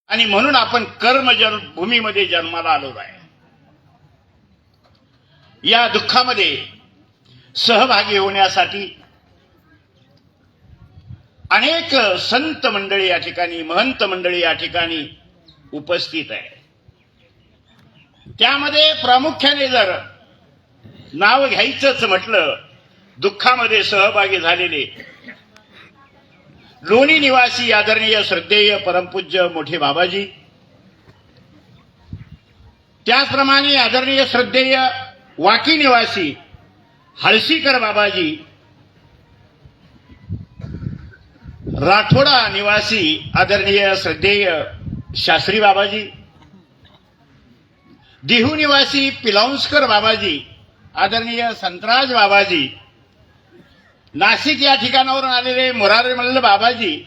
आणि म्हणून आपण कर्म भूमीमध्ये जन्माला आलो आहे. या दुःखामध्ये सहभागी होण्यासाठी अनेक संत मंडळी या ठिकाणी, महंत मंडळी या ठिकाणी उपस्थित आहे. त्यामध्ये प्रामुख्याने जर नाव घ्यायचंच म्हटलं, दुःखामध्ये सहभागी झालेले लोणी निवासी आदरणीय श्रद्धेय परमपूज्य मोठे बाबाजी, त्याचप्रमाणे आदरणीय श्रद्धेय वाकी निवासी हळशीकर बाबाजी, राठोडा निवासी आदरणीय श्रद्धेय शास्त्री बाबाजी, देहू निवासी पिलांस्कर बाबाजी आदरणीय संतराज बाबाजी, नाशिक या ठिकाणावरून आलेले मुरारी मल्ल बाबाजी,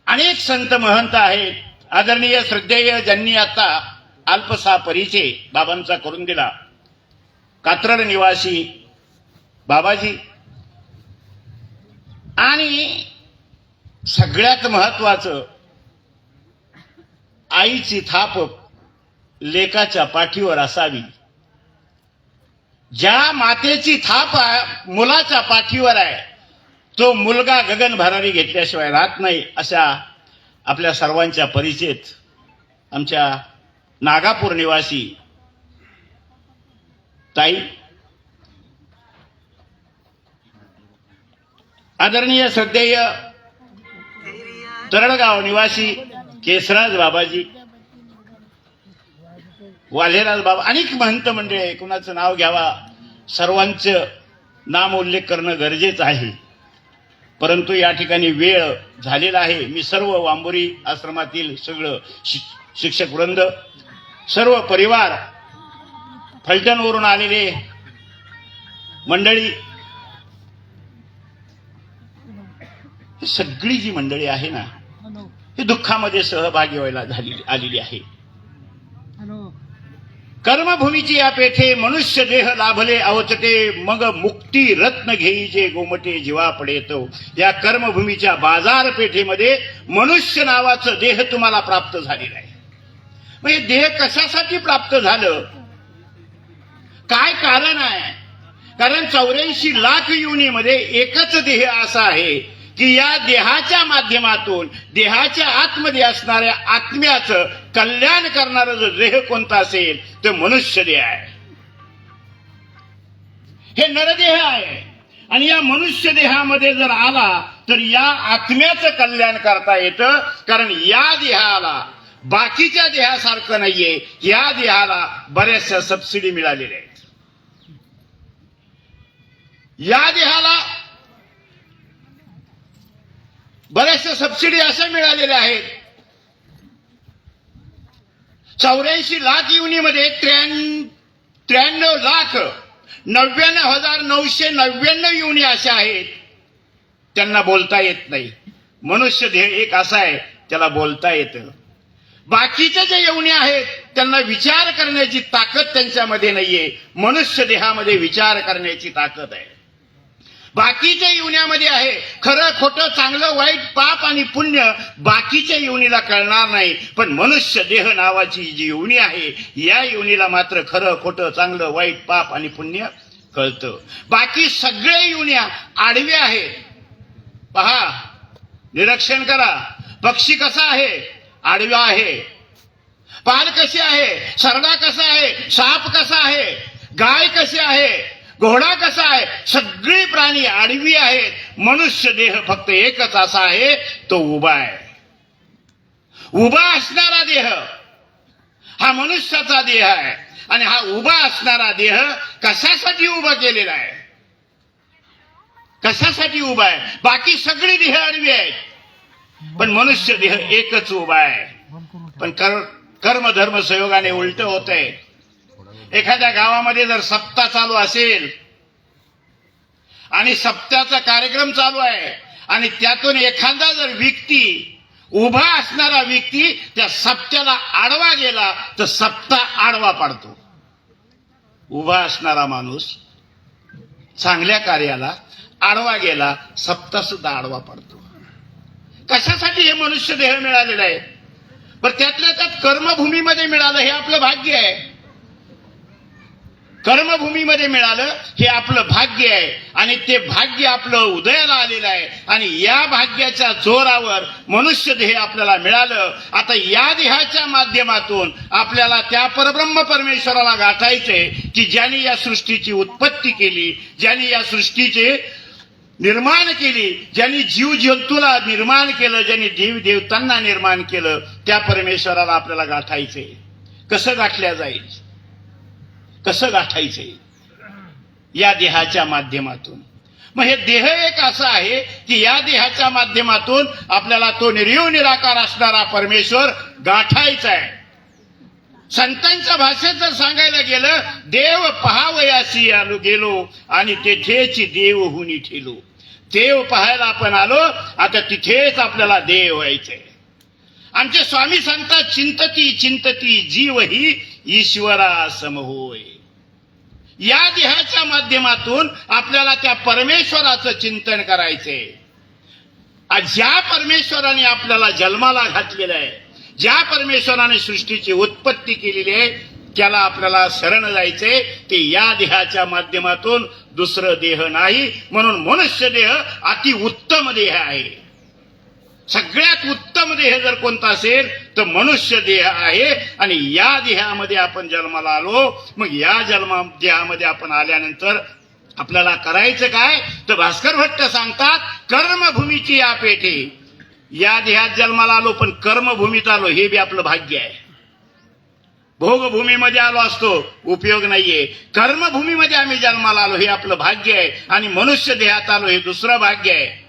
अनेक संत महंत आहेत. आदरणीय श्रद्धेय ज्यांनी आता अल्पसा परिचय बाबांचा करून दिला, कात्रड निवासी बाबाजी, आणि सगळ्यात महत्वाचं, आईची थाप लेकाच्या पाठीवर असावी. ज्या मातेची थाप मुलाच्या पाठीवर आहे, तो मुलगा गगन भरारी घेतल्याशिवाय राहत नाही. अशा आपल्या सर्वांच्या परिचित आमच्या नागापूर निवासी ताई, आदरणीय श्रद्धेय तरडगाव निवासी केसराज बाबाजी, वालेराज बाबा, अनेक महंत मंडळी आहे. कुणाचं नाव घ्यावा, सर्वांचं नाम उल्लेख करणं गरजेचं आहे, परंतु या ठिकाणी वेळ झालेला आहे. मी सर्व वांबोरी आश्रमातील सगळं शिक्षक वृंद, सर्व परिवार, फलटणवरून आलेले मंडळी, सगळी जी मंडळी आहे ना, हे दुःखामध्ये सहभागी व्हायला आलेली आहे. कर्मभूमीची या पेठे मनुष्य देह लाभले अवचटे, मग मुक्ती रत्न घेईचे गोमटे जीवा पडेतो. या कर्मभूमीच्या बाजारपेठेमध्ये मनुष्य नावाचं देह तुम्हाला प्राप्त झालेलं आहे. मग हे देह कशासाठी प्राप्त झालं, काय कारण आहे? कारण 84 लाख योनीमध्ये एकच देह असा आहे की या देहाच्या माध्यमातून देहाच्या आतमध्ये असणाऱ्या आत्म्याचं कल्याण करणारं जो देह कोणता असेल तो मनुष्य देह आहे. हे नरदेह आहे, आणि या मनुष्य देहामध्ये जर आला तर या आत्म्याचं कल्याण करता येतं. कारण या देहाला बाकीच्या देहासारखं नाहीये, या देहाला बऱ्याचशा सबसिडी मिळालेल्या आहेत. या देहाला बऱ्याचशा सबसिडी अशा मिळालेल्या आहेत. 84 लाख योनीमध्ये 93,99,999 योनी अशा आहेत त्यांना बोलता येत नाही. मनुष्य देह एक असा आहे त्याला बोलता येतं. बाकीच्या ज्या योनी आहेत त्यांना विचार करण्याची ताकद त्यांच्यामध्ये नाहीये. मनुष्य देहामध्ये विचार करण्याची ताकद आहे. बाकीच्या योनीमध्ये आहे, खरं खोटं, चांगलं वाईट, पाप आणि पुण्य बाकीच्या योनीला कळणार नाही, पण मनुष्य देह नावाची जी योनी आहे या योनीला मात्र खरं खोटं, चांगलं वाईट, पाप आणि पुण्य कळतं. बाकी सगळे योन्या आडव्या आहेत. पहा, निरीक्षण करा. पक्षी कसा आहे? आडवा आहे. पाल कशी आहे? सरडा कसा आहे? साप कसा आहे? गाय कशी आहे? घोडा कसा आहे? सगळी प्राणी आडवी आहेत. मनुष्य देह फक्त एकच असा आहे, तो उभा आहे. उभा असणारा देह हा मनुष्याचा देह आहे. आणि हा उभा असणारा देह कशासाठी उभा केलेला आहे? कशासाठी उभा आहे? बाकी सगळी देह आडवी आहेत, पण मनुष्य देह एकच उभा आहे. पण कर्म धर्म संयोगाने उलट होत आहे. एखाद्या गावामध्ये जर सप्ताह चालू असेल आणि सप्त्याचा कार्यक्रम चालू आहे आणि त्यातून एखादा जर व्यक्ती, उभा असणारा व्यक्ती त्या सप्त्याला आडवा गेला तर सप्ताह आडवा पडतो. उभा असणारा माणूस चांगल्या कार्याला आडवा गेला, सप्ताह सुद्धा आडवा पडतो. कशासाठी हे मनुष्य देह मिळालेला आहे? पण त्यातल्या त्यात कर्मभूमीमध्ये मिळालं हे आपलं भाग्य आहे. कर्मभूमीमध्ये मिळालं हे आपलं भाग्य आहे आणि ते भाग्य आपलं उदयाला आलेलं आहे आणि या भाग्याच्या जोरावर मनुष्य देह आपल्याला मिळालं. आता या देहाच्या माध्यमातून आपल्याला त्या परब्रह्म परमेश्वराला गाठायचंय की ज्यांनी या सृष्टीची उत्पत्ती केली, ज्यांनी या सृष्टीचे निर्माण केली, ज्यांनी जीव जंतूला निर्माण केलं, ज्यांनी देव देवतांना निर्माण केलं, त्या परमेश्वराला आपल्याला गाठायचंय. कसं गाठल्या जाईल, कसं गाठायचंय? या देहाच्या माध्यमातून. मग हे देह एक असा आहे की या देहाच्या माध्यमातून आपल्याला तो निर्जीव निराकार असणारा परमेश्वर गाठायचा आहे. संतांच्या भाषेत जर सांगायला गेलं, देव पहावयासी आलो गेलो आणि तेथेच देव हुनी ठेलो. देव पाहायला आपण आलो, आता तिथेच आपल्याला देव व्हायचंय. आमचे स्वामी सांगतात, चिंतती चिंतती जीव ही ईश्वरा सम होय. या देहाच्या माध्यमातून आपल्याला त्या परमेश्वराचं चिंतन करायचंय. ज्या परमेश्वराने आपल्याला जन्माला घातलेलं आहे, ज्या परमेश्वराने सृष्टीची उत्पत्ती केलेली आहे, त्याला आपल्याला शरण जायचंय. ते या देहाच्या माध्यमातून, दुसरं देह नाही. म्हणून मनुष्य देह अति उत्तम देह आहे. सगळ्यात उत्तम देह जर कोणता असेल तर मनुष्य देह आहे. आणि या देहामध्ये आपण जन्माला आलो. मग या देहामध्ये आपण आल्यानंतर आपल्याला करायचं काय? तर भास्कर भट्ट सांगतात, कर्मभूमीची या पेठे. या देहात जन्माला आलो पण कर्मभूमीत आलो, हे बी आपलं भाग्य आहे. भोगभूमीमध्ये आलो असतो उपयोग नाहीये. कर्मभूमीमध्ये आम्ही जन्माला आलो हे आपलं भाग्य आहे. आणि मनुष्य देहात आलो हे दुसरं भाग्य आहे.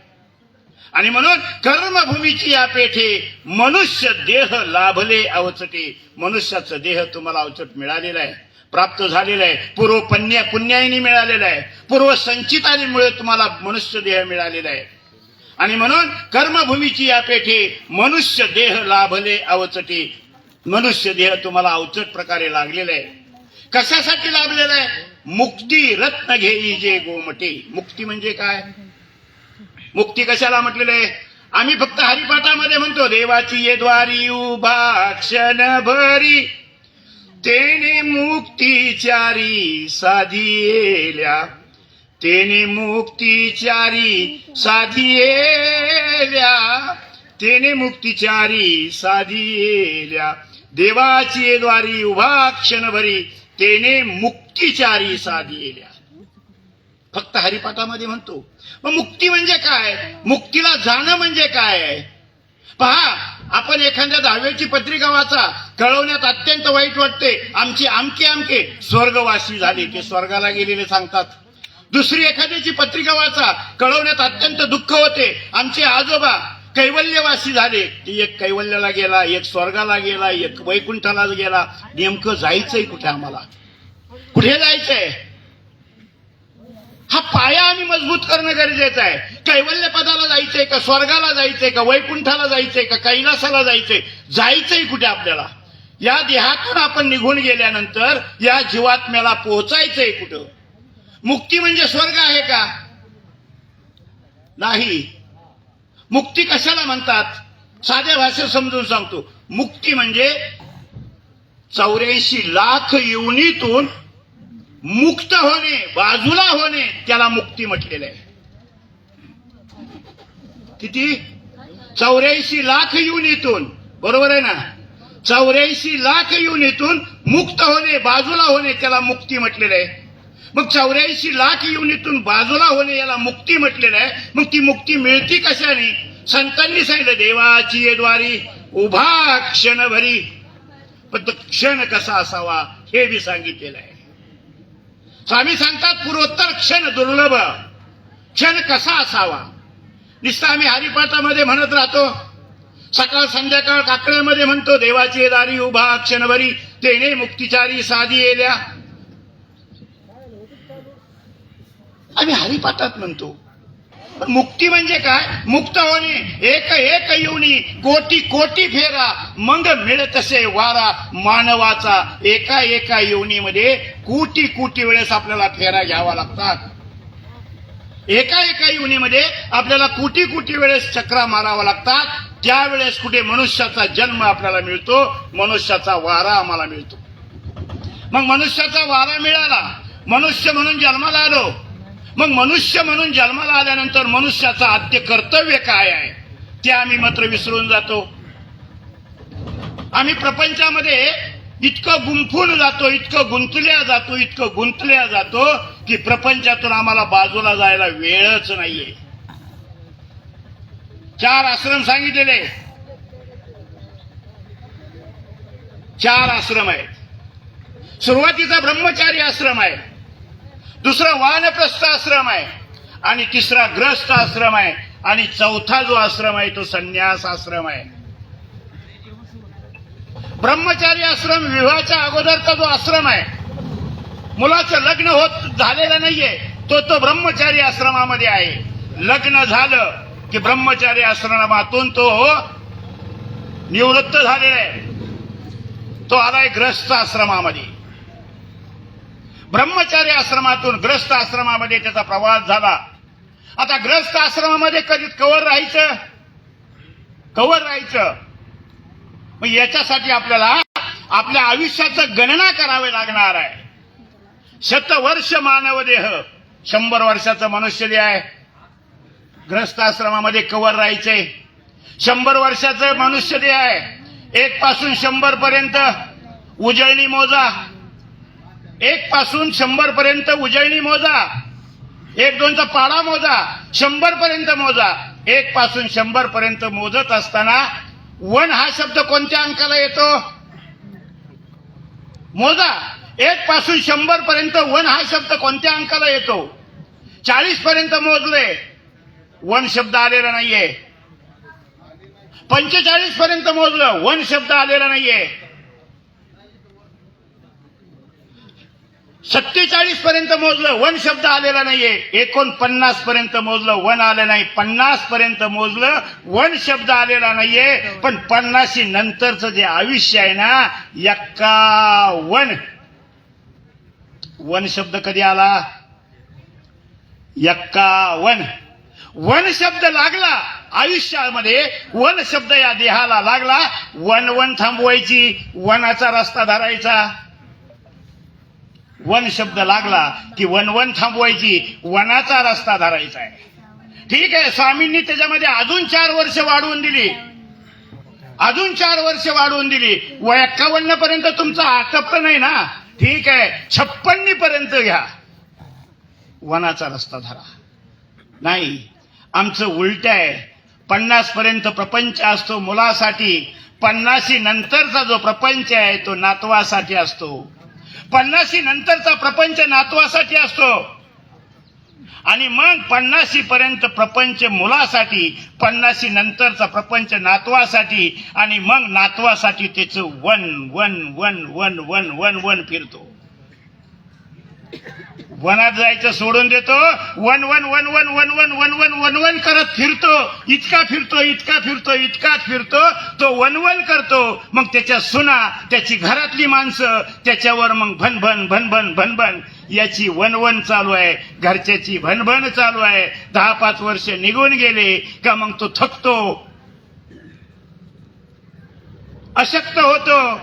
आणि म्हणून कर्मभूमीची या पेठे मनुष्य देह लाभले अवचटे. मनुष्याचं देह तुम्हाला अवचट मिळालेला आहे, प्राप्त झालेला आहे. पूर्व पुण्याने मिळालेला आहे, पूर्व संचितामुळे तुम्हाला मनुष्य देह मिळालेला आहे. आणि म्हणून कर्मभूमीची या पेठे मनुष्य देह लाभले अवचटे. मनुष्य देह तुम्हाला अवचट प्रकारे लागलेला आहे. कशासाठी लाभलेला आहे? मुक्ती रत्न घेई जे गोमटे. मुक्ती म्हणजे काय? मुक्ती कशाला म्हटलेलं आहे? आम्ही फक्त हरिपाठामध्ये म्हणतो, देवाची ये द्वारी उभा क्षण भरी, तेने मुक्तीचारी साधिएल्या, तेने मुक्तीचारी साधिएल्या, तेने मुक्तीचारी साधिएल्या. देवाची ये द्वारी उभा क्षण भरी, तेने मुक्तीचारी साधिएल्या. फक्त हरिपाठामध्ये म्हणतो. मग मुक्ती म्हणजे काय? मुक्तीला जाणं म्हणजे काय? पहा, आपण एखाद्या दहावीची पत्रिका वाचा, कळवण्यात अत्यंत वाईट वाटते, आमचे आमके आमके स्वर्गवासी झाले, ते स्वर्गाला गेलेले सांगतात. दुसरी एखाद्याची पत्रिका वाचा, कळवण्यात अत्यंत दुःख होते, आमचे आजोबा कैवल्यवासी झाले. एक कैवल्याला गेला, एक स्वर्गाला गेला, एक वैकुंठाला गेला. नेमकं जायचंय कुठे? आम्हाला कुठे जायचंय? हा पाया आम्ही मजबूत करणं गरजेचं आहे. कैवल्य पदाला जायचंय का? स्वर्गाला जायचंय का? वैकुंठाला जायचंय का? कैलासाला जायचंय? जायचंय कुठे आपल्याला? या देहातून आपण निघून गेल्यानंतर या जीवात्म्याला पोहोचायचंय कुठं? मुक्ती म्हणजे स्वर्ग आहे का? नाही. मुक्ती कशाला म्हणतात? साध्या भाषेत समजून सांगतो. मुक्ती म्हणजे 84 लाख योनीतून मुक्त होणे, बाजूला होणे, त्याला मुक्ती म्हटलेलं आहे. किती? 84 लाख योनीतून. बरोबर आहे ना? 84 लाख योनीतून मुक्त होणे, बाजूला होणे, त्याला मुक्ती म्हटलेलं आहे. मग 84 लाख योनीतून बाजूला होणे याला मुक्ती म्हटलेलं आहे. मग ती मुक्ती मिळती कशाने? संतांनी सांगितलं, देवाची ये द्वारी उभा क्षण भरी. पण तो क्षण कसा असावा हे बी सांगितलेलं आहे. स्वामी सांगतात, पूर्वोत्तर क्षण दुर्लभ. क्षण कसा असावा? नुसतं आम्ही हरिपाठामध्ये म्हणत राहतो, सकाळ संध्याकाळ काकड्यामध्ये म्हणतो, देवाची दारी उभा क्षणभरी, तेने मुक्तिचारी साधिएल्या. आम्ही हरिपाठात म्हणतो. पण मुक्ती म्हणजे काय? मुक्त होणे, एक एक योनी, कोटी कोटी फेरा, मग मिळतसे वारा मानवाचा. एका एका योनीमध्ये कोटी कोटी वेळेस आपल्याला फेरा घ्यावा लागतात. एका एका योनीमध्ये आपल्याला कोटी कोटी वेळेस चक्रा मारावा लागतात. त्यावेळेस कुठे मनुष्याचा जन्म आपल्याला मिळतो, मनुष्याचा वारा आम्हाला मिळतो. मग मनुष्याचा वारा मिळाला, मनुष्य म्हणून जन्माला आलो. मग मनुष्य म्हणून जन्माला आल्यानंतर मनुष्याचं आद्य कर्तव्य काय आहे ते आम्ही मात्र विसरून जातो. आम्ही प्रपंचामध्ये इतकं गुंफून जातो, इतकं गुंतल्या जातो की प्रपंचातून आम्हाला बाजूला जायला वेळच नाहीये. 4 आश्रम सांगितलेले, 4 आश्रम आहेत. सुरुवातीचा ब्रह्मचारी आश्रम आहे, दुसरा वानप्रस्थ आश्रम आहे, आणि तिसरा ग्रस्त आश्रम आहे, आणि चौथा जो आश्रम आहे तो संन्यास आश्रम आहे. ब्रह्मचारी आश्रम विवाहाच्या अगोदरचा जो आश्रम आहे, मुलाचं लग्न झालेलं नाहीये, तो ब्रह्मचारी आश्रमामध्ये आहे. लग्न झालं की ब्रह्मचारी आश्रमातून तो निवृत्त झालेला आहे, तो आलाय ग्रस्त आश्रमामध्ये. ब्रह्मचारी आश्रमातून ग्रस्त आश्रमामध्ये त्याचा प्रवास झाला. आता ग्रस्त आश्रमामध्ये कधी कवर राहायचं. मग याच्यासाठी आपल्याला आपल्या आयुष्याचं गणना करावे लागणार आहे. 100 वर्ष मानवदेह, 100 वर्षाचं मनुष्यदेह आहे. ग्रस्त आश्रमामध्ये कवर राहायचंय. 100 वर्षाचं मनुष्यदेह आहे. 1 पासून 100 पर्यंत उजळणी मोजा. 1 पासून 100 पर्यंत उजळणी मोजा. 1, 2चा पाडा मोजा. 100 पर्यंत मोजा. 1 पासून 100 पर्यंत मोजत असताना 1 हा शब्द कोणत्या अंकाला येतो मोजा. 1 पासून 100 पर्यंत 1 हा शब्द कोणत्या अंकाला येतो. 40 पर्यंत मोजले, 1 शब्द आलेला नाहीये. 45 पर्यंत मोजलं, 1 शब्द आलेला नाहीये. 47 पर्यंत मोजलं, 1 शब्द आलेला नाहीये. 49 पर्यंत मोजलं, 1 आलं नाही. 50 पर्यंत मोजलं, 1 शब्द आलेला नाहीये. पण 50 नंतरचं जे आयुष्य आहे ना, 51. 1 शब्द कधी आला? 51. 1 शब्द लागला आयुष्यामध्ये, 1 शब्द या देहाला लागला. 1 थांबवायची, 1चा रस्ता धरायचा. 1 शब्द लागला की 1 थांबवायची, 1चा रस्ता धरायचा आहे. ठीक आहे, स्वामींनी त्याच्यामध्ये अजून 4 वर्ष वाढवून दिली. 51 पर्यंत तुमचं आटपलं नाही ना, ठीक आहे, 56 पर्यंत घ्या, 1चा रस्ता धरा. नाही, आमचं उलट आहे. 50 पर्यंत प्रपंच असतो मुलासाठी, 50 नंतरचा जो प्रपंच आहे तो नातवासाठी असतो. 50 नंतरचा प्रपंच नातवासाठी असतो, आणि मग 50 पर्यंत प्रपंच मुलासाठी, 50 नंतरचा प्रपंच नातवासाठी, आणि मग नातवासाठी त्याचं वन फिरतो. वनात जायचं सोडून देतो, वन करत फिरतो. इतका फिरतो, तो वन करतो. मग त्याच्या सुना, त्याची घरातली माणसं त्याच्यावर मग भनभन याची वन चालू आहे, घरच्याची भनभन चालू आहे. 10-5 वर्ष निघून गेले का मग तो थकतो, अशक्त होतो,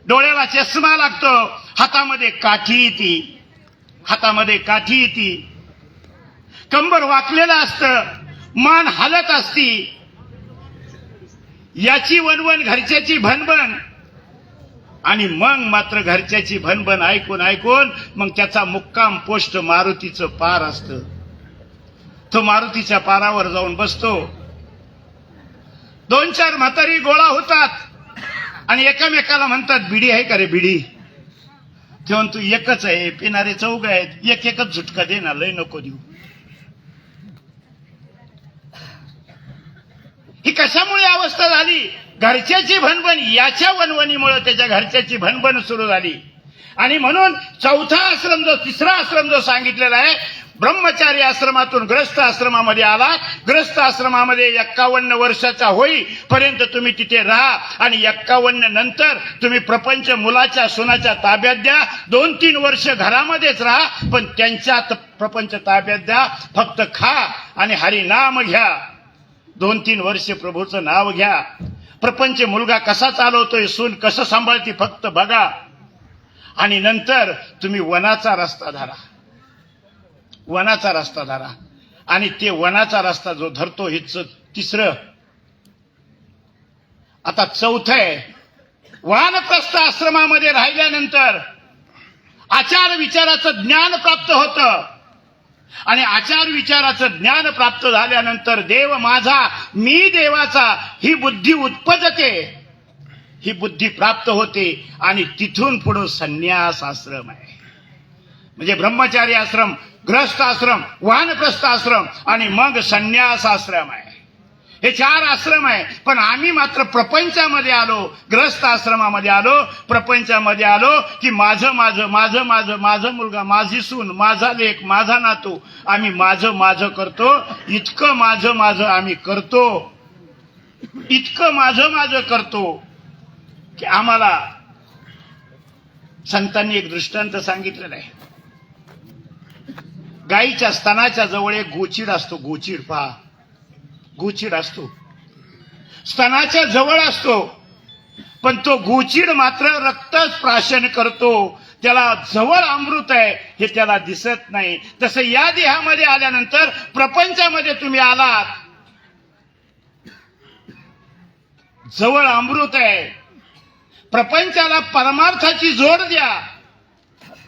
डोळ्याला चष्मा लागतो, हातामध्ये काठी येते, कंबर वाकलेलं असतं, मान हालत असती. याची वनवन, घरच्याची भनभन, आणि मग मात्र घरच्याची भनभन ऐकून मग त्याचा मुक्काम पोस्ट मारुतीचं पार असतं. तो मारुतीच्या पारावर जाऊन बसतो. 2-4 म्हातारी गोळा होतात आणि एकमेकाला म्हणतात, बिडी आहे का रे बिडी? ते म्हणतो, एकच आहे, पिणारे 4 आहेत, एकच झुटका दे ना, लय नको देऊ. ही कशामुळे अवस्था झाली? घरच्याची भनभन, याच्या वनवणीमुळे त्याच्या घरच्याची भनभन सुरू झाली. आणि म्हणून 4था आश्रम जो, 3रा आश्रम जो सांगितलेला आहे, ब्रह्मचारी आश्रमातून ग्रस्त आश्रमामध्ये आला. ग्रस्त आश्रमामध्ये 51 वर्षाचा होईपर्यंत तुम्ही तिथे राहा, आणि 51 नंतर तुम्ही प्रपंच मुलाच्या सुनाच्या ताब्यात द्या. 2-3 वर्ष घरामध्येच राहा, पण त्यांच्या प्रपंच ताब्यात द्या. फक्त खा आणि हरिनाम घ्या. 2-3 वर्ष प्रभूचं नाव घ्या. प्रपंच मुलगा कसा चालवतोय, सून कसं सांभाळती फक्त बघा. आणि नंतर तुम्ही वनाचा रस्ता धरा. वनाचा रस्ता धरा. आणि ते वनाचा रस्ता जो धरतो हेच तिसरं. आता चौथं आहे, वानप्रस्थ आश्रमामध्ये राहिल्यानंतर आचार विचाराचं ज्ञान प्राप्त होतं. आणि आचार विचाराचं ज्ञान प्राप्त झाल्यानंतर देव माझा, मी देवाचा ही बुद्धी उत्पजते, ही बुद्धी प्राप्त होते. आणि तिथून पुढे संन्यास आश्रम आहे. म्हणजे ब्रह्मचारी आश्रम, ग्रस्त आश्रम, वानप्रस्थ आश्रम आणि मग संन्यास आश्रम आहे. हे 4 आश्रम आहे. पण आम्ही मात्र प्रपंचामध्ये आलो, ग्रस्त आश्रमामध्ये आलो, प्रपंचामध्ये आलो की माझं माझं माझं माझं माझं मुलगा, माझी सून, माझा लेक, माझा नातू, आम्ही माझं माझं करतो. इतकं माझं माझं आम्ही करतो, इतकं माझं माझं करतो की आम्हाला संतांनी एक दृष्टांत सांगितलेलं आहे. गाईच्या स्तनाच्या जवळ एक गोचीड असतो. गोचीड पहा, गोचीड असतो, स्तनाच्या जवळ असतो. पण तो गोचीड मात्र रक्तच प्राशन करतो. त्याला जवळ अमृत आहे हे त्याला दिसत नाही. तसं या देहामध्ये आल्यानंतर प्रपंचामध्ये तुम्ही आलात, जवळ अमृत आहे. प्रपंचाला परमार्थाची जोड द्या.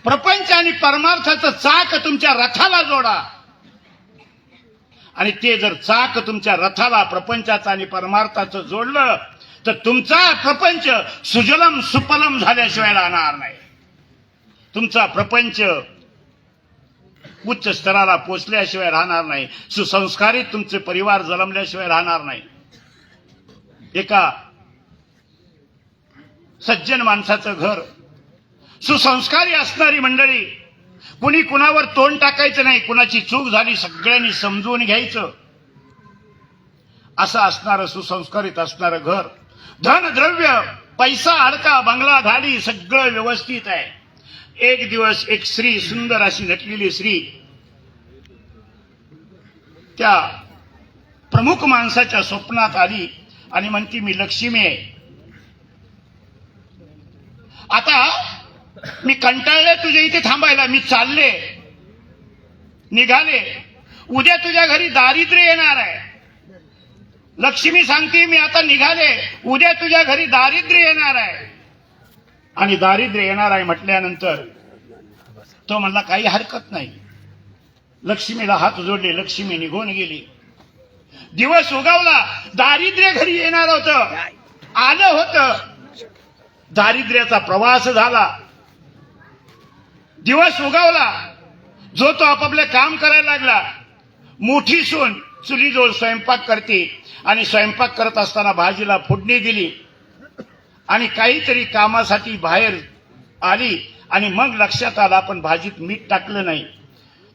प्रपंच आणि परमार्थाचं चाक तुमच्या रथाला जोडा. आणि ते जर चाक तुमच्या रथाला प्रपंचाचं आणि परमार्थाचं जोडलं तर तुमचा प्रपंच सुजलम सुपलम झाल्याशिवाय राहणार नाही. तुमचा प्रपंच उच्च स्तराला पोचल्याशिवाय राहणार नाही. सुसंस्कारित तुमचे परिवार जन्मल्याशिवाय राहणार नाही. एका सज्जन माणसाचं घर, सुसंस्कारी असणारी मंडळी, कुणी कुणावर तोंड टाकायचं नाही. कुणाची चूक झाली सगळ्यांनी समजून घ्यायचं, असं असणारं सुसंस्कारित असणारं घर. धन द्रव्य, पैसा, अडका, बंगला, गाडी सगळं व्यवस्थित आहे. एक दिवस एक स्त्री, सुंदर अशी नटलेली स्त्री, त्या प्रमुख माणसाच्या स्वप्नात आली आणि म्हणती मी लक्ष्मी आहे. आता मी कंटाळले तुझ्या इथे थांबायला, मी चालले, निघाले. उद्या तुझ्या घरी दारिद्र्य येणार आहे. लक्ष्मी सांगते मी आता निघाले, उद्या तुझ्या घरी दारिद्र्य येणार आहे. आणि दारिद्र्य येणार आहे म्हटल्यानंतर तो म्हणला काही हरकत नाही. लक्ष्मीला हात जोडले, लक्ष्मी निघून गेली. दिवस उगवला, दारिद्र्य घरी येणार होतं, आलं होतं. दारिद्र्याचा प्रवास झाला. दिवस उगवला, जो तो आपापले काम करायला लागला. मोठी सून चुलीजवळ स्वयंपाक करते आणि स्वयंपाक करत असताना भाजीला फोडणी दिली आणि काहीतरी कामासाठी बाहेर आली आणि मग लक्षात आलं आपण भाजीत मीठ टाकलं नाही.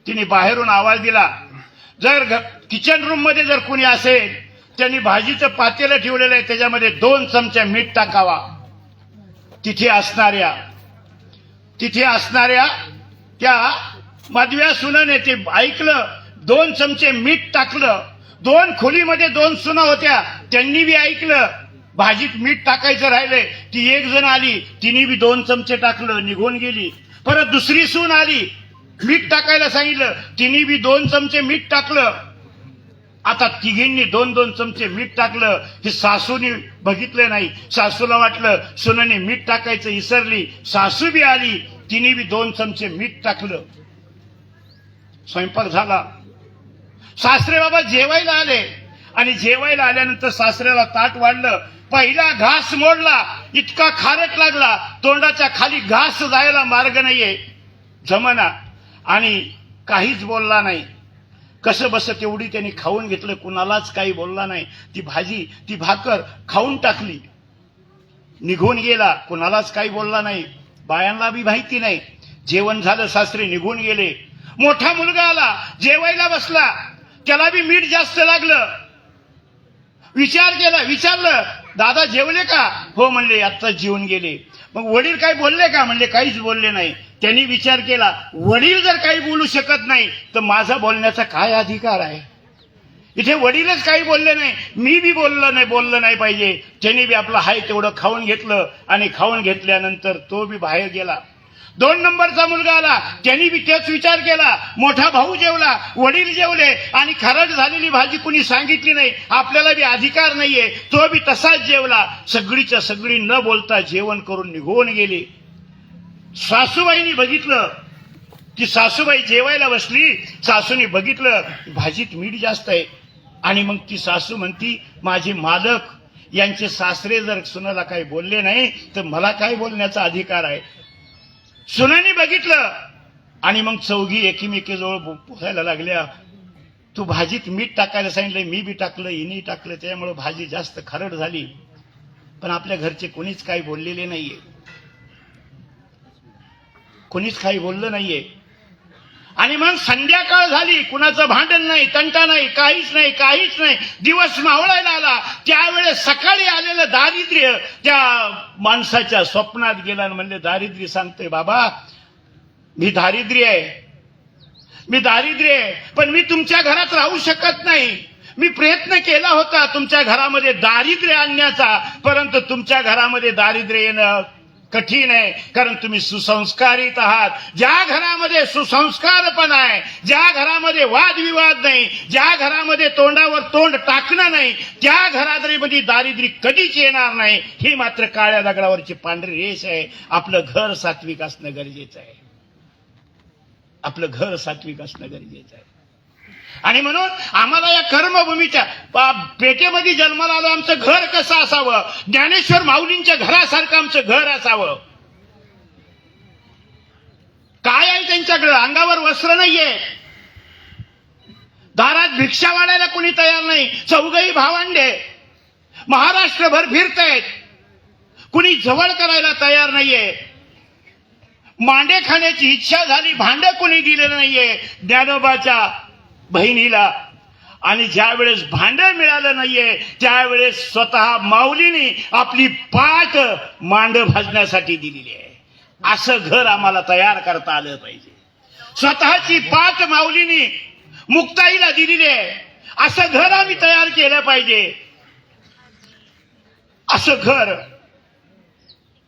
तिने बाहेरून आवाज दिला, जर किचन रूम मध्ये जर कोणी असेल त्यांनी भाजीचं पातेलं ठेवलेलं आहे त्याच्यामध्ये 2 चमचे मीठ टाकावा. तिथे असणाऱ्या त्या मधव्या सुनेने ते ऐकलं, 2 चमचे मीठ टाकलं. 2 खोलीमध्ये 2 सुना होत्या, त्यांनी बी ऐकलं. भाजीत मीठ टाकायचं राहिले, ती एक जण आली, तिने बी 2 चमचे टाकलं, निघून गेली. परत दुसरी सून आली, मीठ टाकायला सांगितलं, तिने बी 2 चमचे मीठ टाकलं. आता तिघींनी 2-2 चमचे मीठ टाकलं. हे सासूने बघितलं नाही. सासूला वाटलं सुनेने मीठ टाकायचं विसरली. सासू बी आली, तिने बी 2 चमचे मीठ टाकलं. स्वयंपाक झाला. सासरे बाबा जेवायला आले आणि जेवायला आल्यानंतर सासऱ्याला ताट वाढलं. पहिला घास मोडला, इतका खारट लागला, तोंडाच्या खाली घास जायला मार्ग नाहीये, जमना. आणि काहीच बोलला नाही. कसं बस तेवढी त्यांनी खाऊन घेतलं, कुणालाच काही बोलला नाही. ती भाजी, ती भाकर खाऊन टाकली, निघून गेला, कुणालाच काही बोलला नाही. बायांना बी माहिती नाही. जेवण झालं, सासरे निघून गेले. मोठा मुलगा आला, जेवायला बसला, त्याला बी मीठ जास्त लागलं. विचारलं दादा जेवले का? हो म्हणले, आत्ताच जेवून गेले. मग वडील काही बोलले का? म्हणले काहीच बोलले नाही. त्यांनी विचार केला, वडील जर काही बोलू शकत नाही तर माझा बोलण्याचा काय अधिकार आहे? इथे वडीलच काही बोलले नाही, मी बी बोललं नाही पाहिजे. त्यांनी बी आपलं हाय तेवढं खाऊन घेतलं आणि खाऊन घेतल्यानंतर तो बी बाहेर गेला. 2 नंबरचा मुलगा आला, त्यांनी बी तेच विचार केला. मोठा भाऊ जेवला, वडील जेवले आणि खारट झालेली भाजी कुणी सांगितली नाही, आपल्याला बी अधिकार नाहीये, तो बी तसाच जेवला. सगळीच्या सगळी न बोलता जेवण करून निघून गेली. सासूबाईंनी बघितलं की सासूबाई जेवायला बसली. सासूने बघितलं भाजीत मीठ जास्त आहे आणि मग ती सासू म्हणती, माझे मालक यांचे सासरे जर सुनाला काही बोलले नाही तर मला काय बोलण्याचा अधिकार आहे. सुनाने बघितलं आणि मग चौघी एकमेकीजवळ बोलायला लागल्या. तू भाजीत मीठ टाकायला सांगितलं, मी बी टाकलं, हिने टाकलं, त्यामुळे भाजी जास्त खारट झाली. पण आपल्या घरचे कोणीच काही बोललेले नाहीये, कोणीच काही बोललं नाहीये. आणि मग संध्याकाळ झाली, कुणाचं भांडण नाही, तंटा नाही, काहीच नाही. दिवस मावळायला आला. त्यावेळेस सकाळी आलेलं दारिद्र्य त्या माणसाच्या स्वप्नात गेला आणि म्हणले, दारिद्र्य सांगतोय बाबा मी दारिद्र्य आहे, पण मी तुमच्या घरात राहू शकत नाही. मी प्रयत्न केला होता तुमच्या घरामध्ये दारिद्र्य आणण्याचा, परंतु तुमच्या घरामध्ये दारिद्र्य येणं कठीण आहे, कारण तुम्ही सुसंस्कारित आहात. ज्या घरामध्ये सुसंस्कारपणा आहे, ज्या घरामध्ये वादविवाद नाही, ज्या घरामध्ये तोंडावर तोंड टाकणं नाही, त्या घरामध्ये दारिद्र्य कधीच येणार नाही. ही मात्र काळ्या दगडावरची पांढरी रेष आहे. आपलं घर सात्विक असणं गरजेचं आहे, आपलं घर सात्विक असणं गरजेचं आहे. आणि म्हणून आम्हाला या कर्मभूमीच्या पेटेमध्ये जन्माला आलो, आमचं घर कसं असावं, ज्ञानेश्वर माऊलींच्या घरासारखं आमचं घर असावं. काय आहे त्यांच्याकडे? अंगावर वस्त्र नाहीये, दारात भिक्षा वाढायला कोणी तयार नाही. चौघही भावंडे महाराष्ट्रभर फिरतायत, कुणी जवळ करायला तयार नाहीये. मांडे खाण्याची इच्छा झाली, भांडं कोणी दिलेलं नाहीये ज्ञानोबाच्या बहिणीला. आणि ज्या वेळेस भांडं मिळालं नाहीये त्यावेळेस स्वतः माऊलीने आपली पाठ मांड भाजण्यासाठी दिलेली आहे. असं घर आम्हाला तयार करता आलं पाहिजे. स्वतःची पाठ माऊलीने मुक्ताईला दिलेली आहे, असं घर आम्ही तयार केलं पाहिजे. असं घर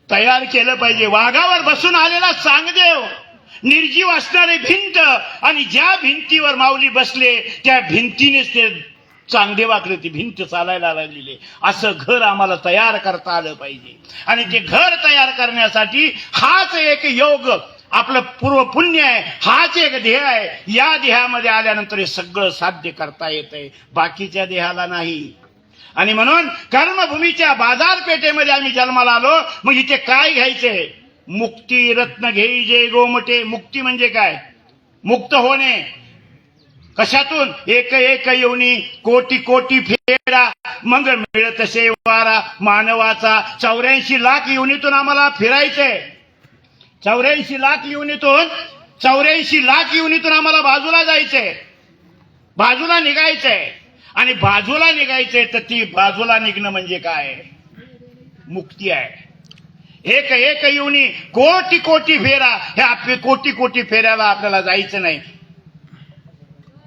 तयार केलं पाहिजे. वाघावर बसून आलेला चांगदेव, निर्जीव असणारे भिंत, आणि ज्या भिंतीवर माऊली बसले त्या भिंतीनेच ते चांगदेवाकडे ती भिंत चालायला लागलेली. असं घर आम्हाला तयार करता आलं पाहिजे. आणि ते घर तयार करण्यासाठी हाच एक योग, आपलं पूर्व पुण्य आहे, हाच एक ध्येय आहे. या ध्येयामध्ये आल्यानंतर हे सगळं साध्य करता येतंय, बाकीच्या ध्येयाला नाही. आणि म्हणून कर्मभूमीच्या बाजारपेठेमध्ये आम्ही जन्माला आलो. मग इथे काय घ्यायचंय? मुक्ती रत्न घेई जे गोमटे. मुक्ती म्हणजे काय? मुक्त होणे. कशातून? एक एक येऊनी कोटी कोटी फेरा मग मिळत तसे वारा मानवाचा. 84 लाख येऊनीतून आम्हाला फिरायचंय. 84 लाख येऊनीतून आम्हाला बाजूला जायचंय, बाजूला निघायचंय. आणि बाजूला निघायचंय तर ती बाजूला निघणं म्हणजे काय? मुक्ती आहे. एक एक येऊनी कोटी कोटी फेरा. ह्या कोटी कोटी फेऱ्याला आपल्याला जायचं नाही.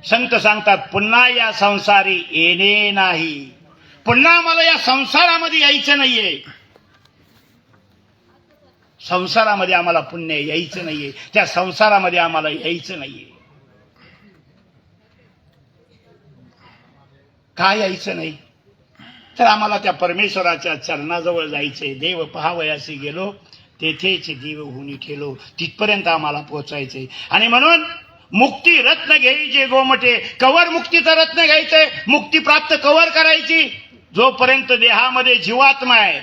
संत सांगतात पुन्हा या संसारी येणे नाही. पुन्हा आम्हाला या संसारामध्ये यायचं नाहीये. संसारामध्ये आम्हाला पुण्य यायचं नाहीये, त्या संसारामध्ये आम्हाला यायचं नाहीये. काय यायचं नाही? तर आम्हाला त्या परमेश्वराच्या चरणाजवळ जायचंय. देव पहावयासी गेलो तेथेच देव होऊन ठेलो. तिथपर्यंत आम्हाला पोहोचायचंय. आणि म्हणून मुक्ती रत्न घेई जे गोमटे. कवर मुक्तीचं रत्न घ्यायचंय. मुक्ती प्राप्त कवर करायची? जोपर्यंत देहामध्ये जीवात्मा आहे.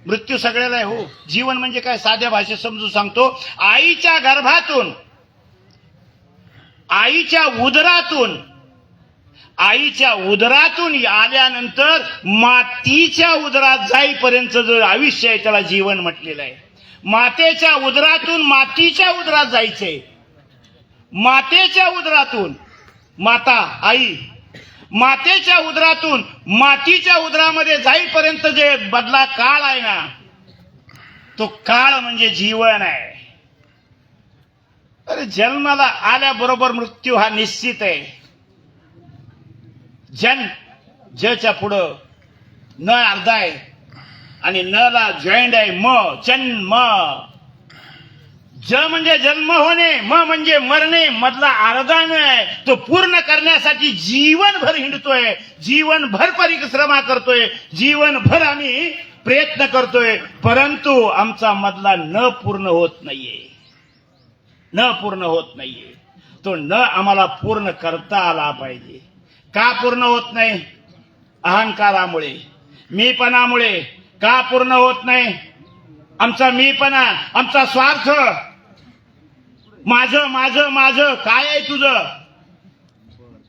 मृत्यू सगळ्याला आहे हो. जीवन म्हणजे काय? साध्या भाषेत समजून सांगतो. आईच्या गर्भातून, आईच्या उदरातून आल्यानंतर मातीच्या उदरात जाईपर्यंत जो आयुष्य आहे त्याला जीवन म्हटलेलं आहे. मातेच्या उदरातून मातीच्या उदरात जायचंय. मातेच्या उदरातून, माता आई, मातेच्या उदरातून मातीच्या उदरामध्ये जाईपर्यंत जे बदला काळ आहे ना, तो काळ म्हणजे जीवन आहे. अरे जन्माला आल्याबरोबर मृत्यू हा निश्चित आहे. जच्या पुढं न अर्धा आहे आणि न ला जॉईंट आहे. जन्म. ज म्हणजे जन्म होणे, म म्हणजे मरणे, मधला अर्धा न आहे. तो पूर्ण करण्यासाठी जीवनभर हिंडतोय, जीवनभर परिश्रमा करतोय, जीवनभर आम्ही प्रयत्न करतोय, परंतु आमचा मधला न पूर्ण होत नाहीये. न पूर्ण होत नाहीये. तो न आम्हाला पूर्ण करता आला पाहिजे. का पूर्ण होत नाही? अहंकारामुळे, मीपणामुळे. का पूर्ण होत नाही? आमचा मीपणा, आमचा स्वार्थ. माझं माझं माझं. काय आहे तुझं?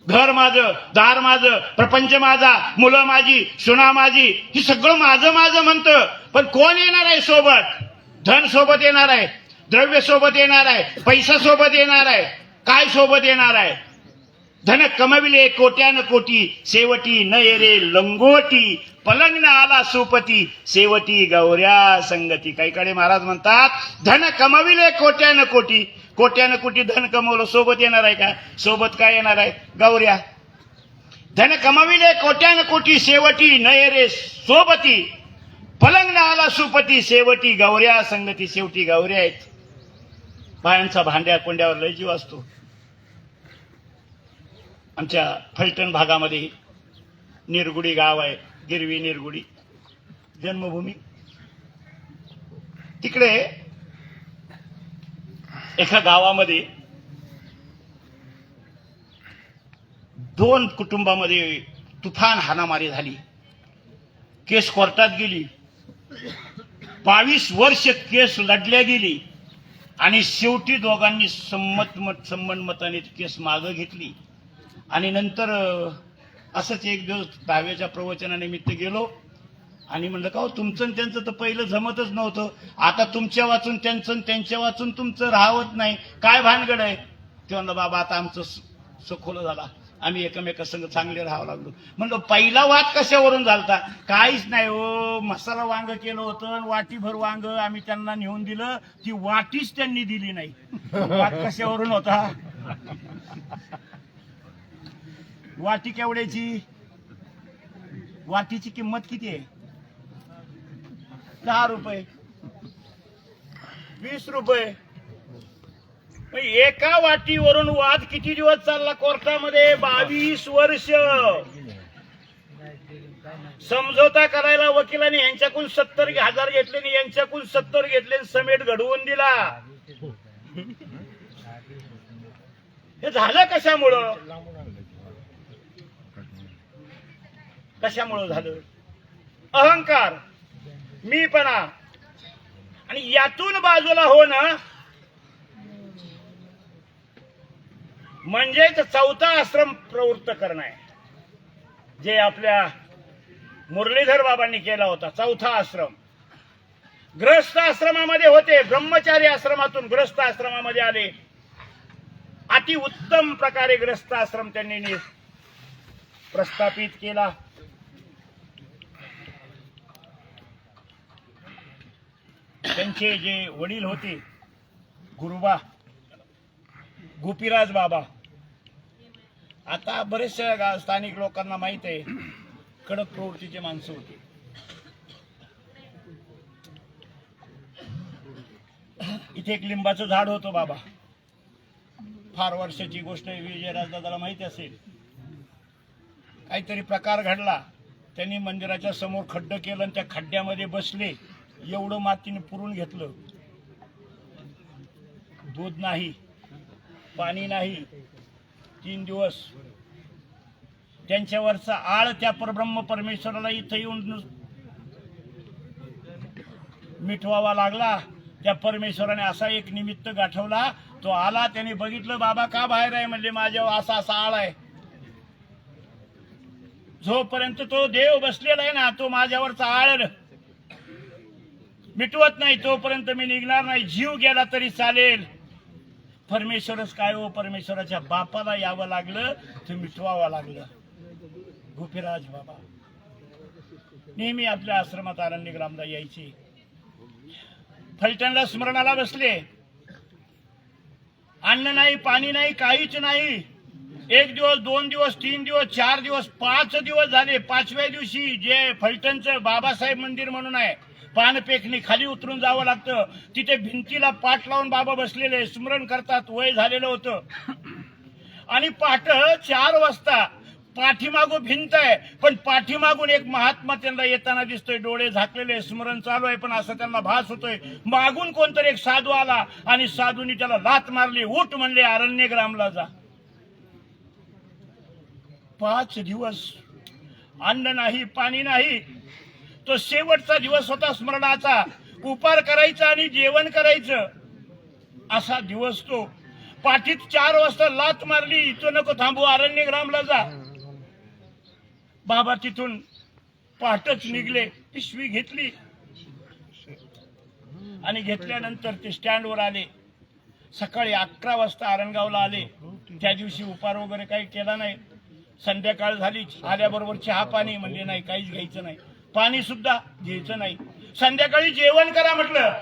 घर माझं, दार माझं, प्रपंच माझा, मुलं माझी, सुना माझी, ही सगळं माझं माझं म्हणतं. पण कोण येणार आहे सोबत? धन सोबत येणार आहे, द्रव्य सोबत येणार आहे, पैसा सोबत येणार आहे. काय सोबत येणार आहे? धन कमविले कोट्यान कोटी, शेवटी न येरे लंगोटी. पलंग न आला सुपती, शेवटी गौऱ्या संगती. काही कडे महाराज म्हणतात, धन कमविले कोट्यान कोटी. कोट्यान कोटी धन कमवलं, सोबत येणार आहे का? सोबत काय येणार आहे? गौऱ्या. धन कमविले कोट्यान कोटी, शेवटी न येरे सोबती. पलंग न आला सुपती, शेवटी गौऱ्या संगती. शेवटी गौऱ्या आहेत. बायांचा भांड्या कोंड्यावर लय जीव असतो. आमच्या फलटण भागामध्ये निरगुडी गाव आहे, गिरवी निरगुडी जन्मभूमी. तिकडे एका गावामध्ये 2 कुटुंबामध्ये तुफान हाणामारी झाली. केस कोर्टात गेली. 22 वर्ष केस लढल्या गेली आणि शेवटी दोघांनी संमत मताने केस मागं घेतली. आणि नंतर असंच एक दिवस 10व्याच्या प्रवचनानिमित्त गेलो आणि म्हणलं, का हो तुमचं आणि त्यांचं तर पहिलं जमतच नव्हतं, आता तुमच्या वाचून त्यांचं आणि त्यांच्या वाचून तुमचं राहत नाही, काय भानगड आहे? ते म्हणलं, बाबा आता आमचं सखोलं झाला, आम्ही एकमेकांसंग चांगले राहावं लागलो. म्हणलं, पहिला वाद कशावरून झालता? काहीच नाही हो, मसाला वांग केलं होतं, वाटीभर वांग आम्ही त्यांना नेऊन दिलं, ती वाटीच त्यांनी दिली नाही. वाद कशावरून होता? वाटी केवढ्याची? वाटीची किंमत किती आहे? 10 रुपये, 20 रुपये. एका वाटीवरून वाद किती दिवस चालला कोर्टामध्ये? 22 वर्ष. समझोता करायला वकिलांनी यांच्याकडून 70,000 घेतले आणि यांच्याकडून 70 घेतले, समेट घडवून दिला. हे झालं कशामुळं? कशामुळं झालं? अहंकार, मीपणा. आणि यातून बाजूला होणं म्हणजेच चौथा आश्रम प्रवृत्त करणं आहे, जे आपल्या मुरलीधर बाबांनी केला होता. चौथा आश्रम ग्रस्त आश्रमामध्ये होते, ब्रह्मचारी आश्रमातून ग्रस्त आश्रमामध्ये आले. अति उत्तम प्रकारे ग्रस्त आश्रम त्यांनी प्रस्थापित केला. त्यांचे जे वडील होते गुरुबा गोपीराज बाबा, आता बरेचशा स्थानिक लोकांना माहित आहे, कडक प्रवृत्तीचे माणसं होते. इथे एक लिंबाचं झाड होतं बाबा, फार वर्षाची गोष्ट आहे, विजयराजदादाला माहिती असेल. काहीतरी प्रकार घडला, त्यांनी मंदिराच्या समोर खड्डं केलं आणि त्या खड्ड्यामध्ये बसले. एवढं मातीने पुरून घेतलं, दूध नाही, पाणी नाही. 3 दिवस त्यांच्यावरचा आळ त्या परब्रह्म परमेश्वराला इथं येऊन मिटवावा लागला. त्या परमेश्वराने असा एक निमित्त गाठवला, तो आला, त्याने बघितलं, बाबा का बाहेर आहे? म्हणजे माझ्यावर असा असा आळ आहे. जोपर्यंत तो देव बसलेला आहे ना, तो माझ्यावरचा आळ मिटवत नाही, तोपर्यंत मी निघणार नाही. जीव गेला तरी चालेल. परमेश्वरच काय हो, परमेश्वराच्या बापाला यावं लागलं, ते मिटवावं लागलं. गोपीराज बाबा नेहमी आपल्या आश्रमात आनंदी ग्रामला यायचे. फलटणला स्मरणाला बसले. अन्न नाही, पाणी नाही, काहीच नाही. एक दिवस, 2 दिवस, 3 दिवस, 4 दिवस, 5 दिवस झाले. 5व्या दिवशी जे फलटणचं बाबासाहेब मंदिर म्हणून आहे, पानपेकणी खाली उतरून जावं लागतं. तिथे भिंतीला पाठ लावून बाबा बसलेले स्मरण करतात. वय झालेलं होतं. आणि पहाटे 4 वाजता पाठीमागून भिंत आहे, पण पाठीमागून एक महात्मा त्यांना येताना दिसतोय. डोळे झाकलेले, स्मरण चालू आहे, पण असं त्यांना भास होतोय. मागून कोणतरी एक साधू आला आणि साधूनी त्याला लाथ मारली. उठ म्हणले, अरण्यग्रामला जा. 5 दिवस अन्न नाही, पाणी नाही. तो शेवटचा दिवस होता स्मरणाचा. उपार करायचा आणि जेवण करायचं असा दिवस तो. पाठीत 4 वाजता लाथ मारली, इथं नको थांबू, अरण्यग्रामला जा. बाबा तिथून पहाटच निघले. पिशवी घेतली आणि घेतल्यानंतर ते स्टँडवर आले. सकाळी 11 वाजता आरणगावला आले. त्या दिवशी उपार वगैरे काही केला नाही. संध्याकाळ झाली. आल्याबरोबर चहा पाणी म्हणले, नाही काहीच घ्यायचं नाही. पाणी सुद्धा घ्यायचं नाही. संध्याकाळी जेवण करा म्हटलं,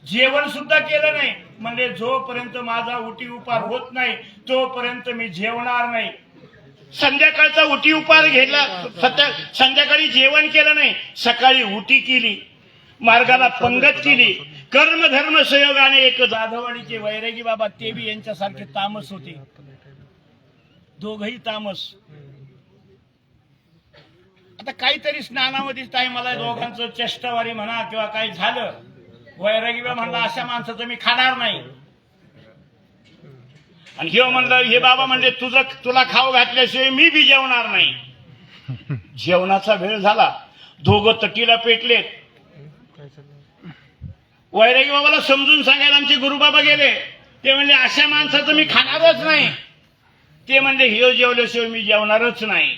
जेवण सुद्धा केलं नाही. म्हणजे जोपर्यंत माझा उटी उपार होत नाही तोपर्यंत मी जेवणार नाही. संध्याकाळचा उटी उपार घेतला. संध्याकाळी जेवण केलं नाही. सकाळी उटी केली, मार्गाला पंगत केली. कर्म धर्म संयोगाने एक जाधववाडीचे वैरागी बाबा, ते बी यांच्यासारखे तामस होते. दोघही तामस. आता काहीतरी स्नानामध्ये टाइमला दोघांचं चेष्टावारी म्हणा किंवा काही झालं. वैरागी बाबा म्हणला, अशा माणसाचं मी खाणार नाही. आणि हे म्हणलं, हे बाबा म्हणले, तुला खाऊ घातल्याशिवाय मी बी जेवणार नाही. जेवणाचा वेळ झाला. दोघं तटीला पेटलेत. वैरागी बाबाला समजून सांगायला आमचे गुरुबाबा गेले. ते म्हणले, अशा माणसाचं मी खाणारच नाही. ते म्हणले, हे जेवल्याशिवाय मी जेवणारच नाही.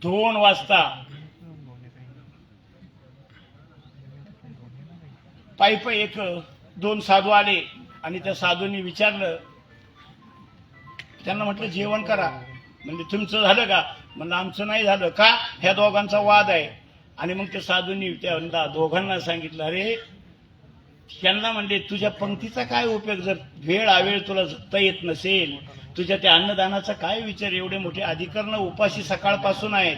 2 वाजता पायी एक 2 साधू आले आणि त्या साधूंनी विचारलं. त्यांना म्हटलं, जेवण करा. म्हणजे तुमचं झालं का? म्हणलं, आमचं नाही झालं. का? ह्या दोघांचा वाद आहे. आणि मग त्या साधूंनी त्या दोघांना सांगितलं, अरे त्यांना म्हणले, तुझ्या पंक्तीचा काय उपयोग जर वेळ आवेळ तुला जगता येत नसेल? तुझ्या त्या अन्नदानाचा काय विचार? एवढे मोठे अधिकरण उपाशी सकाळपासून आहेत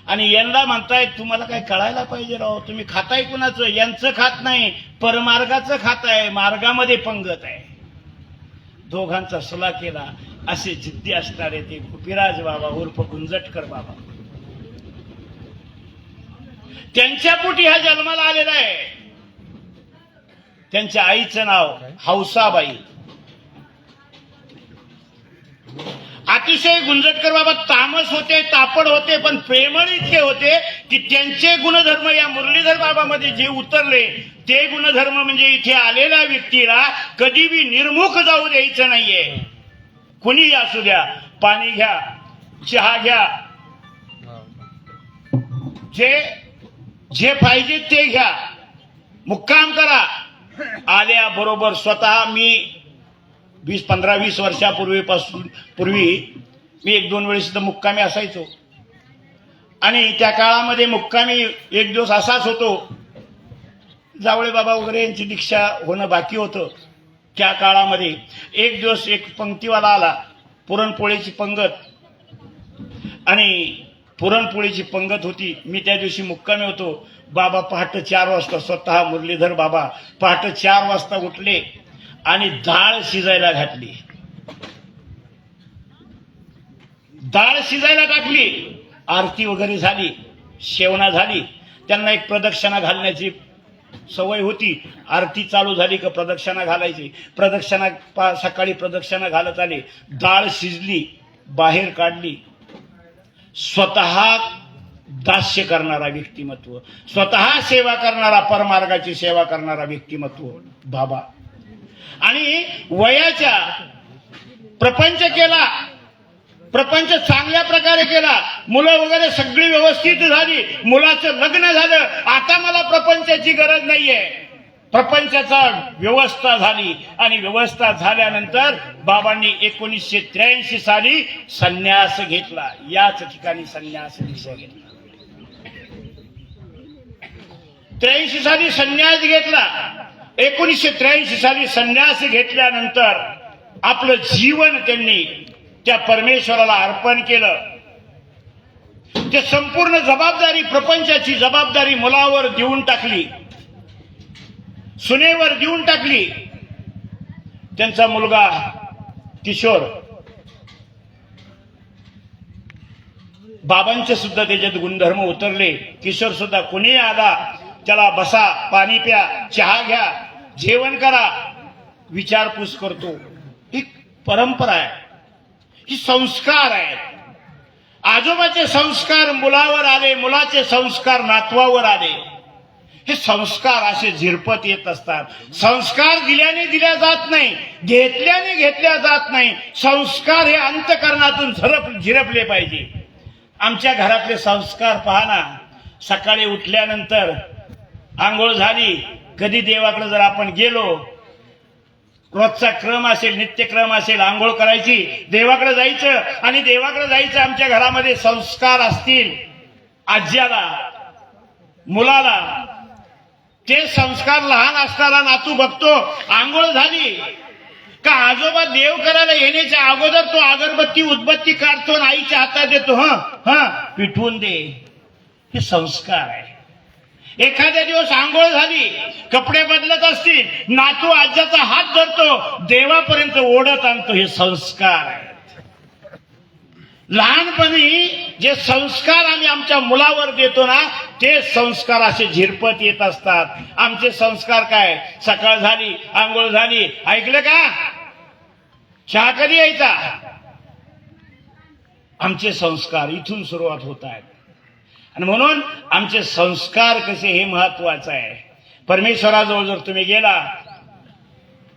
आणि यांना म्हणताय, तुम्हाला काय कळायला पाहिजे राव. तुम्ही खाताय कुणाचं? यांचं खात नाही, परमार्गाचं खाताय. मार्गामध्ये पंगत आहे. दोघांचा सल्ला केला. असे जिद्दी असणारे ते गोपीराज बाबा उर्फ गुंजटकर बाबा, त्यांच्या पोटी हा जन्माला आलेला आहे. त्यांच्या आईचं नाव हौसाबाई. अतिशय गुंजटकर बाबा तामस होते, तापड होते, पण प्रेमळ इतके होते की त्यांचे गुणधर्म या मुरलीधर बाबामध्ये जे उतरले ते गुणधर्म म्हणजे इथे आलेल्या व्यक्तीला कधी बी निर्मुख जाऊ द्यायचं नाहीये. कुणी असू द्या, पाणी घ्या, चहा घ्या, जे पाहिजे ते घ्या, मुक्काम करा. आल्याबरोबर स्वतः मी 15-20 वर्षापूर्वी मी 1-2 वेळेस इथं मुक्कामी असायचो. आणि त्या काळामध्ये मुक्कामी एक दिवस असाच होतो. जावळे बाबा वगैरे यांची दीक्षा होणं बाकी होतं. त्या काळामध्ये एक दिवस एक पंक्तीवाला आला, पुरणपोळीची पंगत, आणि पुरणपोळीची पंगत होती. मी त्या दिवशी मुक्कामी होतो. बाबा पहाटे 4 वाजता, स्वतः मुरलीधर बाबा पहाटे 4 वाजता उठले आणि डाळ शिजायला घातली. डाळ शिजायला टाकली. आरती वगैरे झाली, शेवना झाली. त्यांना एक प्रदक्षिणा घालण्याची सवय होती. आरती चालू झाली का प्रदक्षिणा घालायची. सकाळी प्रदक्षिणा घालत आले. डाळ शिजली, बाहेर काढली. स्वतः दास्य करणारा व्यक्तिमत्व, स्वतः सेवा करणारा, परमार्गाची सेवा करणारा व्यक्तिमत्व बाबा. आणि वयाच्या प्रपंच केला, प्रपंच चांगल्या प्रकारे केला. मुलं वगैरे सगळी व्यवस्थित झाली. मुलाचं लग्न झालं. आता मला प्रपंचाची गरज नाहीये. प्रपंचाचा व्यवस्था झाली. आणि व्यवस्था झाल्यानंतर बाबांनी 1983 साली संन्यास घेतला. याच ठिकाणी संन्यास दीक्षा घेतला. 83 साली संन्यास घेतला. 1983 साली संन्यास घेतल्यानंतर आपलं जीवन त्यांनी त्या परमेश्वराला अर्पण केलं. ते संपूर्ण जबाबदारी, प्रपंचाची जबाबदारी मुलावर देऊन टाकली, सुनेवर देऊन टाकली. त्यांचा मुलगा किशोर, बाबांचे सुद्धा त्याच्यात गुणधर्म उतरले. किशोर सुद्धा कोणी आला त्याला बसा, पाणी प्या, चहा घ्या, जेवण करा, विचारपूस करतो. ही परंपरा आहे, ही संस्कार आहेत. आजोबाचे संस्कार मुलावर आले, मुलाचे संस्कार नातवावर आले. हे संस्कार असे झिरपत येत असतात. संस्कार दिल्याने दिल्या जात नाही, घेतल्याने घेतल्या जात नाही. संस्कार हे अंतःकरणातून झिरपले पाहिजे. आमच्या घरातले संस्कार पहा ना. सकाळी उठल्यानंतर आंघोळ झाली, कधी देवाकडे जर आपण गेलो, रोजचा क्रम असेल, नित्यक्रम असेल, आंघोळ करायची, देवाकडे जायचं आणि देवाकडे जायचं. आमच्या घरामध्ये संस्कार असतील, आज्याला, मुलाला, ते संस्कार लहान असताना नातू बघतो. आंघोळ झाली का आजोबा देव करायला येण्याच्या अगोदर तो अगरबत्ती उदबत्ती काढतो आणि आईच्या हातात देतो. पिठवून दे. हे संस्कार आहे. एखाद्या दिवस आंघोळ झाली, कपडे बदलत असतील, नातू आज्याचा हात धरतो, देवापर्यंत ओढत आणतो. हे संस्कार आहेत. लहानपणी जे संस्कार आम्ही आमच्या मुलावर देतो ना, ते संस्कार असे झिरपत येत असतात. आमचे संस्कार काय? सकाळ झाली, आंघोळ झाली, ऐकलं का, चहा कधी यायचा? आमचे संस्कार इथून सुरुवात होत आहेत. आणि म्हणून आमचे संस्कार कसे हे महत्वाचं आहे. परमेश्वराजवळ जर तुम्ही गेला,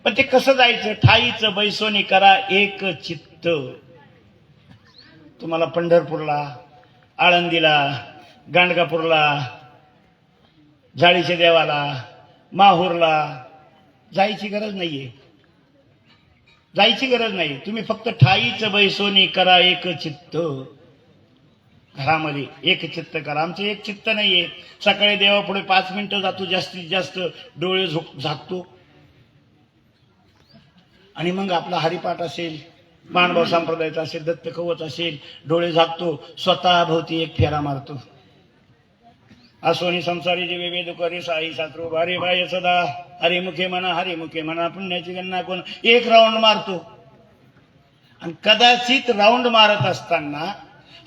पण ते कसं जायचं? ठाईचं बैसोनी करा एक चित्त. तुम्हाला पंढरपूरला, आळंदीला, गाणगापूरला, जाळीच्या देवाला, माहूरला जायची गरज नाहीये. जायची गरज नाही. तुम्ही फक्त ठाईचं बैसोनी करा एक चित्त. घरामध्ये एक चित्त करा. आमचं एक चित्त नाहीये. सकाळी देवापुढे 5 मिनिटं जातो, जास्तीत जास्त डोळे झाकतो आणि मग आपला हरिपाठ असेल, मानभाव संप्रदायाचा असेल, दत्त कवच असेल, डोळे झाकतो, स्वतः भोवती एक फेरा मारतो. असोनी संसारी जे विवेद करी साई सात्रो भारी बाय सदा हरिमुखे म्हणा पुण्याची गणना कोण. एक राऊंड मारतो. आणि कदाचित राऊंड मारत असताना,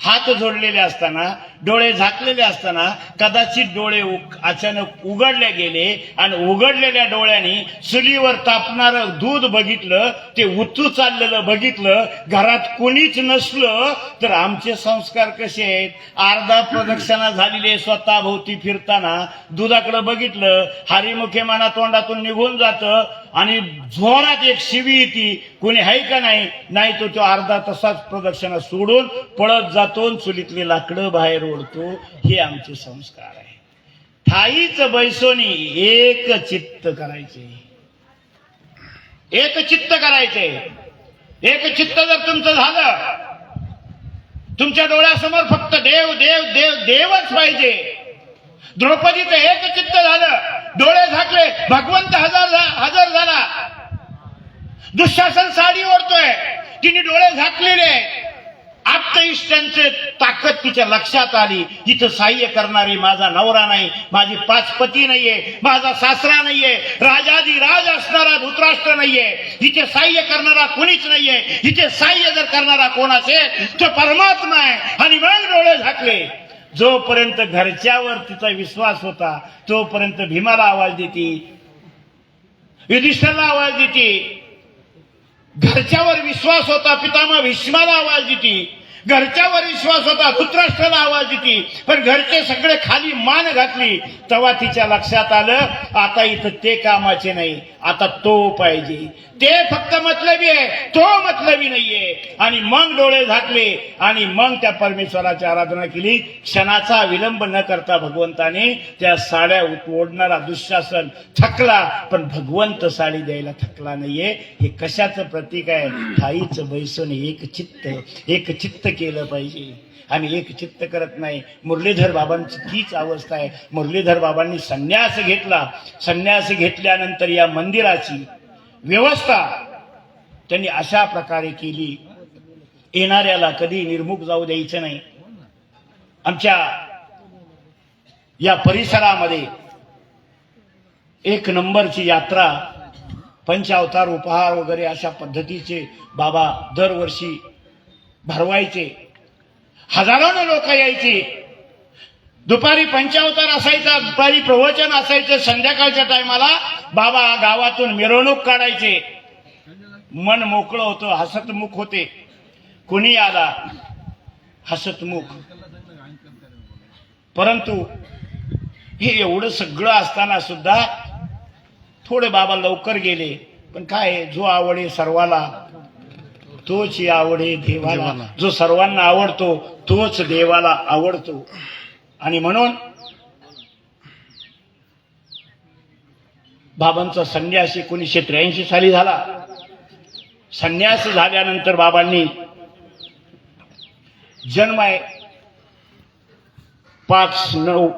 हात जोडलेले असताना, डोळे झाकलेले असताना कदाचित डोळे अचानक उघडले गेले आणि उघडलेल्या डोळ्यांनी चुलीवर तापणारं दूध बघितलं, ते उतू चाललेलं बघितलं, घरात कोणीच नसलं, तर आमचे संस्कार कसे आहेत? अर्धा प्रदक्षिणा झालेले स्वतः भोवती फिरताना दुधाकडे बघितलं, हरिमुखे म्हणा तोंडातून निघून जातं आणि जोरात एक शिवी येते, कोणी आहे का नाही? नाही तो अर्धा तसाच प्रदक्षिणा सोडून पळत जातो, चुलीतली लाकडं बाहेर ओढतो. हे आमचे संस्कार आहे. ठाईच बैसोनी एक चित्त करायचे. एक चित्त करायचे. एक चित्त जर तुमचं झालं, तुमच्या डोळ्यासमोर फक्त देव देव देव देवच पाहिजे. द्रौपदीचं एक चित्त झालं, डोळे झाकले, भगवंत हजर झाला. दुःशासन साडी ओढतोय, तिने डोळे झाकलेले. आप्त इष्टांचे ताकद तिच्या लक्षात आली. इथं सहाय्य करणारी माझा नवरा नाही, माझी 5 पती नाहीये, माझा सासरा नाहीये, राजाधिराज असणारा धृतराष्ट्र नाहीये, इथे सहाय्य करणारा कोणीच नाहीये. इथे सहाय्य जर करणारा कोण असेल तो परमात्मा आहे. आणि मग डोळे झाकले. जोपर्यंत घरच्यावर तिचा विश्वास होता, तोपर्यंत भीमाला आवाज देती, युधिष्ठिरला आवाज देती. घरच्यावर विश्वास होता, पितामह भीष्माला आवाज देती. घरच्यावर विश्वास होता, धृतराष्ट्राला आवाज देती. पण घरचे सगळे खाली मान घातली. तेव्हा तिच्या लक्षात आलं, आता इथं ते कामाचे नाही, आता तो पाहिजे. ते फक्त मतलबी आहे, तो मतलबी नाहीये. आणि मग डोळे झाकले आणि मग त्या परमेश्वराची आराधना केली. क्षणाचा विलंब न करता भगवंताने त्या साड्या ओढणारा दुःशासन थकला, पण भगवंत साडी द्यायला थकला नाहीये. हे कशाचं प्रतीक आहे? ठाईच बैसून एक चित्त केलं पाहिजे. आम्ही एक चित्त करत नाही. मुरलीधर बाबांची तीच अवस्था आहे. मुरलीधर बाबांनी संन्यास घेतला. संन्यास घेतल्यानंतर या मंदिराची व्यवस्था त्यांनी अशा प्रकारे केली येणाऱ्याला कधी निर्मुख जाऊ द्यायचं नाही. आमच्या या परिसरामध्ये एक नंबरची यात्रा, पंचावतार उपहार वगैरे अशा पद्धतीचे बाबा दरवर्षी भरवायचे. हजारोने लोक यायची. दुपारी पंचावतार असायचा, दुपारी प्रवचन असायचं, संध्याकाळच्या टायमाला बाबा गावातून मिरवणूक काढायचे. मन मोकळं होतं, हसतमुख होते. कोणी आला हसतमुख. परंतु हे एवढं सगळं असताना सुद्धा थोडे बाबा लवकर गेले. पण काय, जो आवडे सर्वाला तोच आवडे देवाला. जो सर्वांना आवडतो तोच देवाला आवडतो. आणि म्हणून बाबांचा संन्यास 1983 साली झाला. संन्यास झाल्यानंतर बाबांनी जन्म आहे 5/9